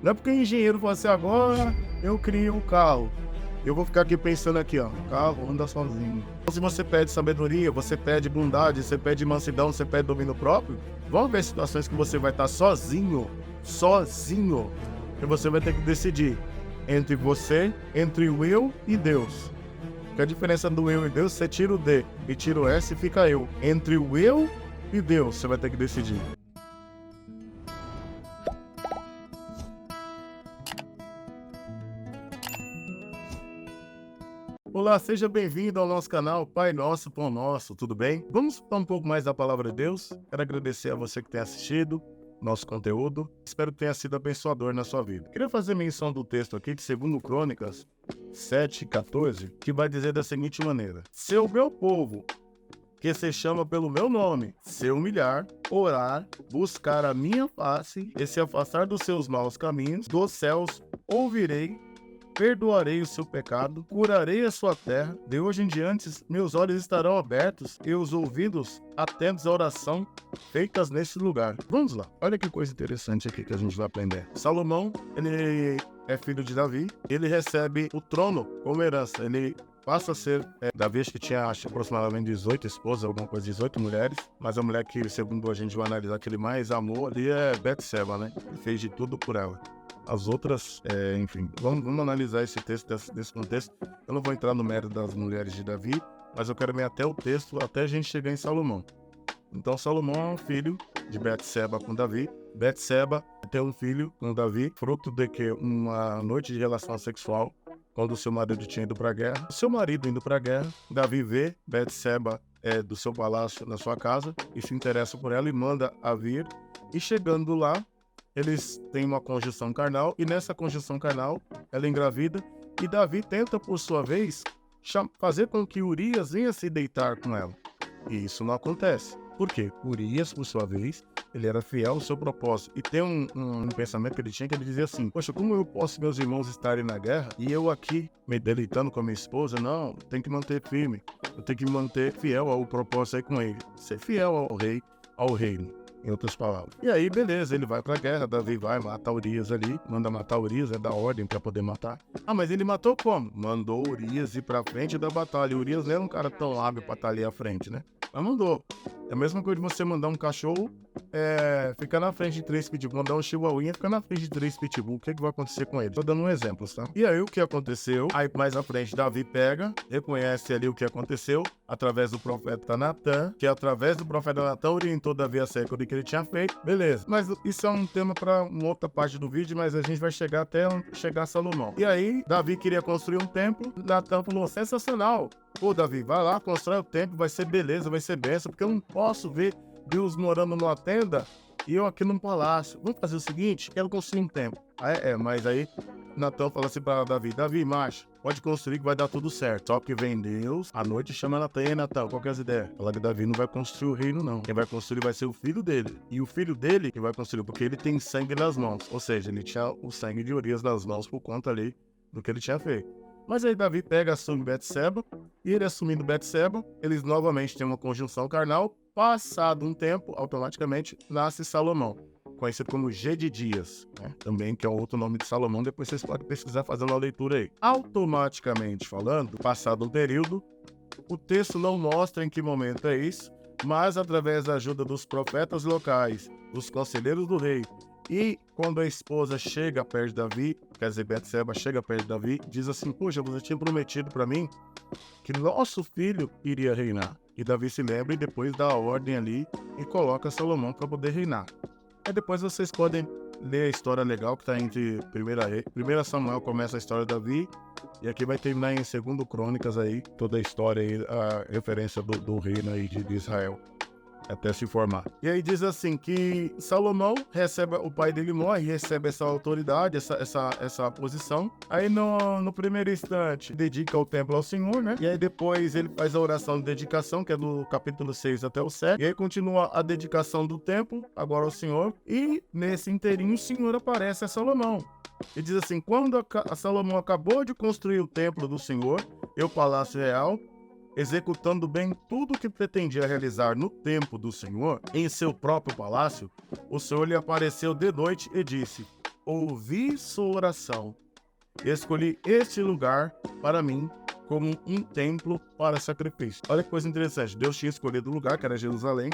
Não é porque o engenheiro fala assim, agora eu criei um carro. Eu vou ficar aqui pensando aqui, ó, o carro anda sozinho. Então, se você pede sabedoria, você pede bondade, você pede mansidão, você pede domínio próprio, vão haver situações que você vai estar sozinho, e você vai ter que decidir entre você, entre o eu e Deus. Porque a diferença do eu e Deus, você tira o D e tira o S e fica eu. Entre o eu e Deus, você vai ter que decidir. Olá, seja bem-vindo ao nosso canal Pai Nosso, Pão Nosso, tudo bem? Vamos falar um pouco mais da Palavra de Deus? Quero agradecer a você que tem assistido nosso conteúdo. Espero que tenha sido abençoador na sua vida. Queria fazer menção do texto aqui de 2 Crônicas 7:14, que vai dizer da seguinte maneira: se o meu povo, que se chama pelo meu nome, se humilhar, orar, buscar a minha face e se afastar dos seus maus caminhos, dos céus ouvirei, perdoarei o seu pecado, curarei a sua terra. De hoje em diante, meus olhos estarão abertos e os ouvidos atentos à oração feitas nesse lugar. Vamos lá. Olha que coisa interessante aqui que a gente vai aprender. Salomão, ele é filho de Davi. Ele recebe o trono como herança. Ele passa a ser, Davi acho que tinha aproximadamente 18 esposas, alguma coisa, 18 mulheres. Mas a mulher que, segundo a gente vai analisar, que ele mais amou ali é Betseba, né? Ele fez de tudo por ela. As outras, enfim, vamos analisar esse texto desse contexto. Eu não vou entrar no mérito das mulheres de Davi, mas eu quero ir até o texto, até a gente chegar em Salomão. Então, Salomão é um filho de Betseba com Davi. Betseba tem um filho com Davi, fruto de que uma noite de relação sexual, quando o seu marido tinha ido para a guerra. O seu marido indo para a guerra, Davi vê Betseba do seu palácio na sua casa e se interessa por ela e manda a vir. E chegando lá, eles têm uma conjunção carnal, e nessa conjunção carnal, ela engravida, e Davi tenta, por sua vez, fazer com que Urias venha se deitar com ela. E isso não acontece. Por quê? Urias, por sua vez, ele era fiel ao seu propósito. E tem um pensamento que ele tinha, que ele dizia assim: poxa, como eu posso meus irmãos estarem na guerra e eu aqui me deleitando com a minha esposa? Não, tem que manter firme. Eu tenho que manter fiel ao propósito aí com ele. Ser fiel ao rei, ao reino. Em outras palavras. E aí, beleza, ele vai pra guerra, Davi vai matar Urias ali, manda matar Urias, dá ordem pra poder matar. Ah, mas ele matou como? Mandou Urias ir pra frente da batalha. Urias não era um cara tão hábil pra estar ali à frente, né? Mas mandou. É a mesma coisa de você mandar um cachorro ficar na frente de 3 pitbull, mandar um chihuahuinha ficar na frente de 3 pitbull. O que vai acontecer com ele? Tô dando um exemplo, tá? E aí, o que aconteceu? Aí, mais à frente, Davi pega, reconhece ali o que aconteceu, através do profeta Natan, que através do profeta Natan orientou Davi acerca do que ele tinha feito. Beleza. Mas isso é um tema para uma outra parte do vídeo, mas a gente vai chegar até chegar a Salomão. E aí, Davi queria construir um templo, Natan falou: sensacional. Pô, Davi, vai lá, constrói o templo, vai ser beleza, vai ser benção, porque eu não posso ver Deus morando numa tenda e eu aqui num palácio. Vamos fazer o seguinte, quero construir um templo. Mas aí Natan fala assim para Davi: Davi, macho, pode construir que vai dar tudo certo. Só que vem Deus, à noite chama Natan: e Natan, qual que é as ideias? Fala que Davi não vai construir o reino, não. Quem vai construir vai ser o filho dele. E o filho dele que vai construir, porque ele tem sangue nas mãos. Ou seja, ele tinha o sangue de Urias nas mãos por conta ali do que ele tinha feito. Mas aí Davi pega, assume Betseba, e ele assumindo Betseba, eles novamente têm uma conjunção carnal. Passado um tempo, automaticamente nasce Salomão, conhecido como Gedidias, né? Também, que é outro nome de Salomão. Depois vocês podem pesquisar fazendo uma leitura aí. Automaticamente falando, passado um período, o texto não mostra em que momento é isso, mas através da ajuda dos profetas locais, dos conselheiros do rei, e quando a esposa chega perto de Davi, quer dizer, Betseba chega perto de Davi, diz assim: poxa, você tinha prometido para mim que nosso filho iria reinar. E Davi se lembra e depois dá a ordem ali e coloca Salomão para poder reinar. Aí depois vocês podem ler a história legal que está entre 1 Samuel, começa a história de Davi, e aqui vai terminar em 2 Crônicas aí, toda a história aí, a referência do reino aí de Israel, até se formar. E aí diz assim que Salomão recebe, o pai dele morre, recebe essa autoridade, essa posição. Aí no primeiro instante dedica o templo ao Senhor, né? E aí depois ele faz a oração de dedicação, que é do capítulo 6 até o 7. E aí continua a dedicação do templo, agora ao Senhor. E nesse inteirinho o Senhor aparece a Salomão. E diz assim: quando a Salomão acabou de construir o templo do Senhor e o palácio real, executando bem tudo o que pretendia realizar no templo do Senhor, em seu próprio palácio, o Senhor lhe apareceu de noite e disse: ouvi sua oração e escolhi este lugar para mim como um templo para sacrifício. Olha que coisa interessante. Deus tinha escolhido o lugar, que era Jerusalém,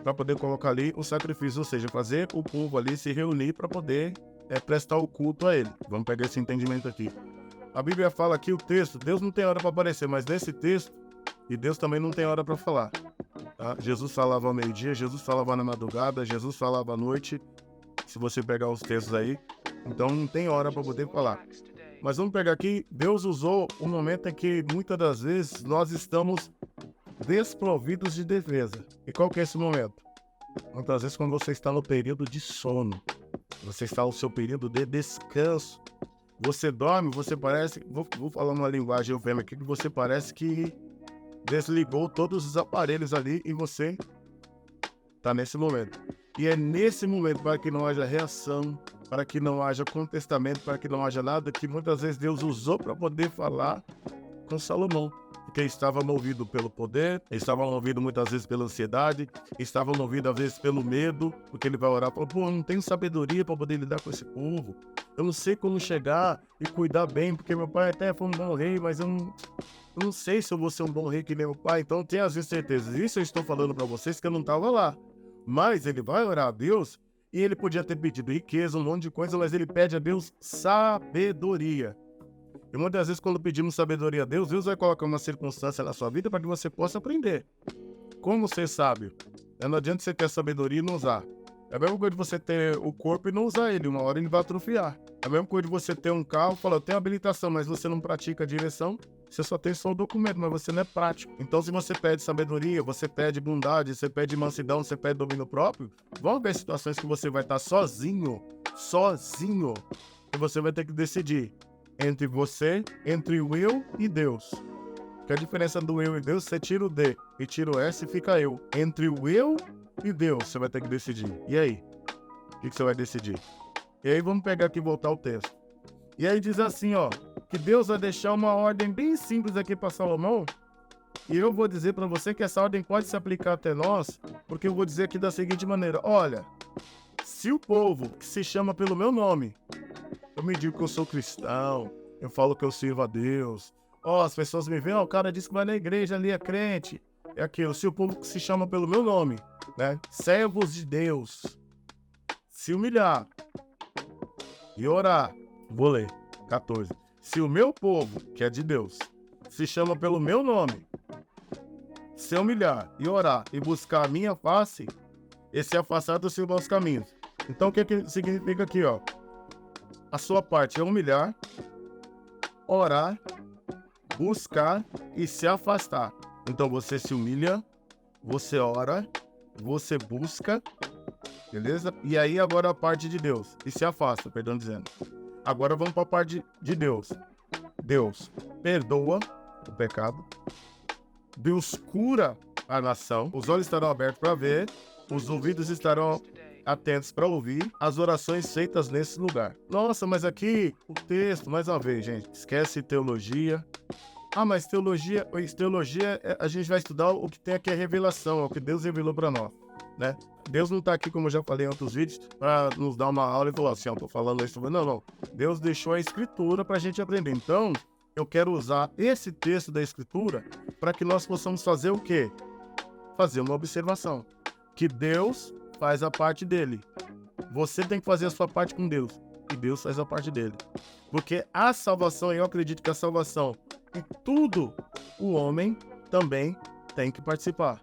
para poder colocar ali o sacrifício, ou seja, fazer o povo ali se reunir para poder prestar o culto a ele. Vamos pegar esse entendimento aqui. A Bíblia fala aqui o texto, Deus não tem hora para aparecer, mas nesse texto, e Deus também não tem hora para falar. Tá? Jesus falava ao meio-dia, Jesus falava na madrugada, Jesus falava à noite, se você pegar os textos aí. Então não tem hora para poder falar. Mas vamos pegar aqui, Deus usou um momento em que muitas das vezes nós estamos desprovidos de defesa. E qual que é esse momento? Muitas vezes quando você está no período de sono, você está no seu período de descanso. Você dorme, você parece, vou falar uma linguagem eufêmica aqui, que você parece que desligou todos os aparelhos ali e você está nesse momento. E é nesse momento, para que não haja reação, para que não haja contestamento, para que não haja nada, que muitas vezes Deus usou para poder falar com Salomão. Porque estava movido pelo poder, estava movido muitas vezes pela ansiedade, estava movido às vezes pelo medo, porque ele vai orar e falar, pô, eu não tenho sabedoria para poder lidar com esse povo, eu não sei como chegar e cuidar bem, porque meu pai até foi um bom rei, mas eu não sei se eu vou ser um bom rei que nem meu pai, então tenha as certezas. Isso eu estou falando para vocês que eu não estava lá, mas ele vai orar a Deus e ele podia ter pedido riqueza, um monte de coisa, mas ele pede a Deus sabedoria. E muitas vezes quando pedimos sabedoria a Deus, Deus vai colocar uma circunstância na sua vida para que você possa aprender. Como ser sábio? Não adianta você ter sabedoria e não usar. É a mesma coisa de você ter o corpo e não usar ele, uma hora ele vai atrofiar. É a mesma coisa de você ter um carro e falar, eu tenho habilitação, mas você não pratica a direção, você só tem só o documento, mas você não é prático. Então se você pede sabedoria, você pede bondade, você pede mansidão, você pede domínio próprio, vão haver situações que você vai estar sozinho, e você vai ter que decidir entre você, entre o eu e Deus. Que a diferença do eu e Deus, você tira o D e tira o S e fica eu. Entre o eu e Deus, você vai ter que decidir. E aí? O que você vai decidir? E aí vamos pegar aqui e voltar ao texto. E aí diz assim, ó, que Deus vai deixar uma ordem bem simples aqui para Salomão. E eu vou dizer para você que essa ordem pode se aplicar até nós, porque eu vou dizer aqui da seguinte maneira. Olha, se o povo que se chama pelo meu nome, eu me digo que eu sou cristão, eu falo que eu sirvo a Deus. As pessoas me veem, o cara diz que vai na igreja ali, é crente. É aquilo, se o povo que se chama pelo meu nome, né? Servos de Deus, se humilhar e orar. Vou ler, 14. Se o meu povo, que é de Deus, se chama pelo meu nome, se humilhar e orar e buscar a minha face, e se afastar dos seus maus caminhos. Então o que significa aqui, ó? A sua parte é humilhar, orar, buscar e se afastar. Então você se humilha, você ora, você busca, beleza? E aí agora a parte de Deus. E se afasta, perdão dizendo. Agora vamos para a parte de Deus. Deus perdoa o pecado. Deus cura a nação. Os olhos estarão abertos para ver. Os ouvidos estarão atentos para ouvir as orações feitas nesse lugar. Nossa, mas aqui o texto, mais uma vez, gente, esquece teologia. Mas teologia, a gente vai estudar o que tem aqui a revelação, é o que Deus revelou para nós, né? Deus não está aqui, como eu já falei em outros vídeos, para nos dar uma aula e falar assim, tô falando isso. Não. Deus deixou a escritura para a gente aprender. Então, eu quero usar esse texto da escritura para que nós possamos fazer o quê? Fazer uma observação. Que Deus faz a parte dele. Você tem que fazer a sua parte com Deus. E Deus faz a parte dele. Porque a salvação, eu acredito que a salvação e tudo o homem também tem que participar.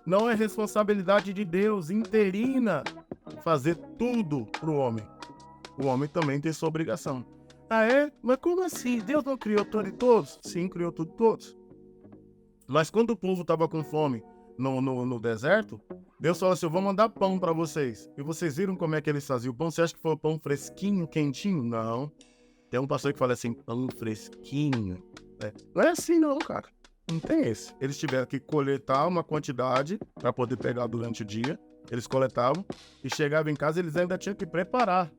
Não é responsabilidade de Deus interina fazer tudo para o homem. O homem também tem sua obrigação. Mas como assim? Deus não criou tudo e todos? Sim, criou tudo e todos. Mas quando o povo estava com fome no deserto, Deus falou assim, eu vou mandar pão para vocês. E vocês viram como é que eles faziam o pão? Você acha que foi o pão fresquinho, quentinho? Não. Tem um pastor que fala assim, pão fresquinho. Não é assim não, cara. Não tem esse. Eles tiveram que coletar uma quantidade para poder pegar durante o dia. Eles coletavam e chegavam em casa, eles ainda tinham que preparar.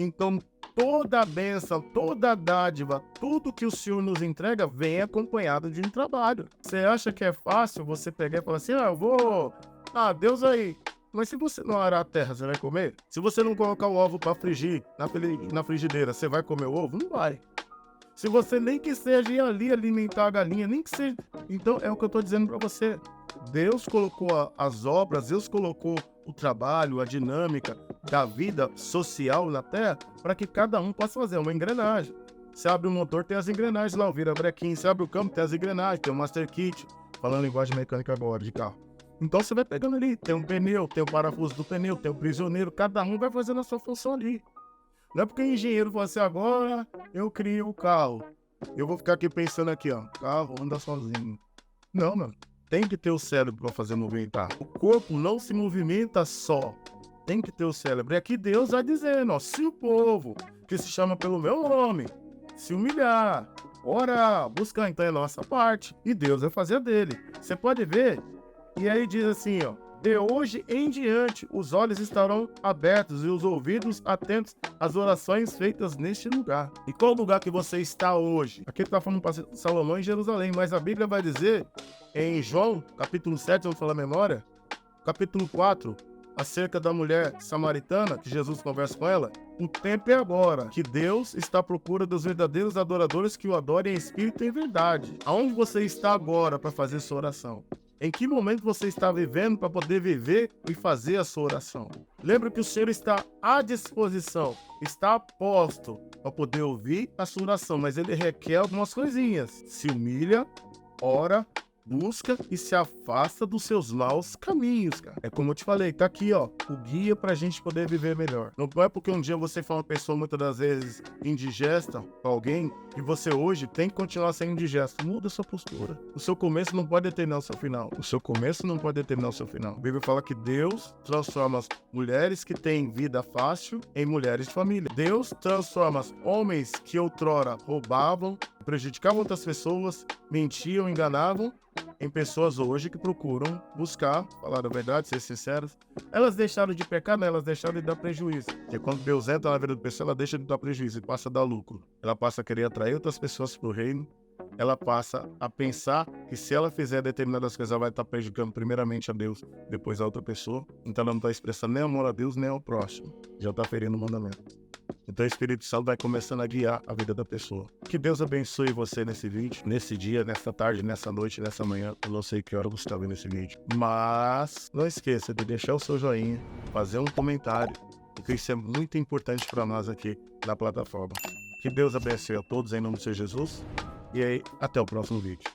Então, toda a bênção, toda a dádiva, tudo que o Senhor nos entrega vem acompanhado de um trabalho. Você acha que é fácil você pegar e falar assim, eu vou... Deus aí. Mas se você não arar a terra, você vai comer? Se você não colocar o ovo para frigir na frigideira, você vai comer o ovo? Não vai. Se você nem que seja ir ali alimentar a galinha, nem que seja... Então, é o que eu estou dizendo para você. Deus colocou as obras, Deus colocou o trabalho, a dinâmica da vida social na terra para que cada um possa fazer uma engrenagem. Você abre o motor, tem as engrenagens lá, vira brequim. Você abre o campo, tem as engrenagens, tem o master kit. Falando linguagem mecânica agora, de carro. Então você vai pegando ali, tem um pneu, tem o parafuso do pneu, tem o prisioneiro, cada um vai fazendo a sua função ali. Não é porque o engenheiro fala assim, agora eu crio o carro. Eu vou ficar aqui pensando aqui, ó, o carro anda sozinho. Não, mano. Tem que ter o cérebro para fazer movimentar. O corpo não se movimenta só. Tem que ter o cérebro. E aqui Deus vai dizendo, ó, se o povo que se chama pelo meu nome se humilhar, orar, buscar, então é nossa parte. E Deus vai fazer a dele. Você pode ver, e aí diz assim, ó, de hoje em diante os olhos estarão abertos e os ouvidos atentos às orações feitas neste lugar. E qual lugar que você está hoje? Aqui está falando para Salomão em Jerusalém, mas a Bíblia vai dizer em João, capítulo 7, vamos falar a memória, capítulo 4, acerca da mulher samaritana, que Jesus conversa com ela. O tempo é agora, que Deus está à procura dos verdadeiros adoradores que o adorem em espírito e em verdade. Aonde você está agora para fazer sua oração? Em que momento você está vivendo para poder viver e fazer a sua oração? Lembre que o Senhor está à disposição, está a posto para poder ouvir a sua oração, mas ele requer algumas coisinhas. Se humilha, ora, busca e se afasta dos seus maus caminhos, cara. É como eu te falei, tá aqui, ó, o guia pra gente poder viver melhor. Não é porque um dia você for uma pessoa muitas das vezes indigesta pra alguém, que você hoje tem que continuar sendo indigesto. Muda a sua postura. O seu começo não pode determinar o seu final. O seu começo não pode determinar o seu final. A Bíblia fala que Deus transforma as mulheres que têm vida fácil em mulheres de família. Deus transforma homens que outrora roubavam, prejudicavam outras pessoas, mentiam, enganavam, em pessoas hoje que procuram buscar, falar a verdade, ser sinceras. Elas deixaram de pecar, né? Elas deixaram de dar prejuízo. Porque quando Deus entra na vida da pessoa, ela deixa de dar prejuízo e passa a dar lucro. Ela passa a querer atrair outras pessoas para o reino. Ela passa a pensar que se ela fizer determinadas coisas, ela vai estar prejudicando primeiramente a Deus, depois a outra pessoa. Então ela não está expressando nem amor a Deus, nem ao próximo. Já está ferindo o mandamento. Então o Espírito Santo vai começando a guiar a vida da pessoa. Que Deus abençoe você nesse vídeo, nesse dia, nessa tarde, nessa noite, nessa manhã. Eu não sei que hora você está vendo esse vídeo. Mas não esqueça de deixar o seu joinha, fazer um comentário, porque isso é muito importante para nós aqui na plataforma. Que Deus abençoe a todos em nome de Jesus. E aí, até o próximo vídeo.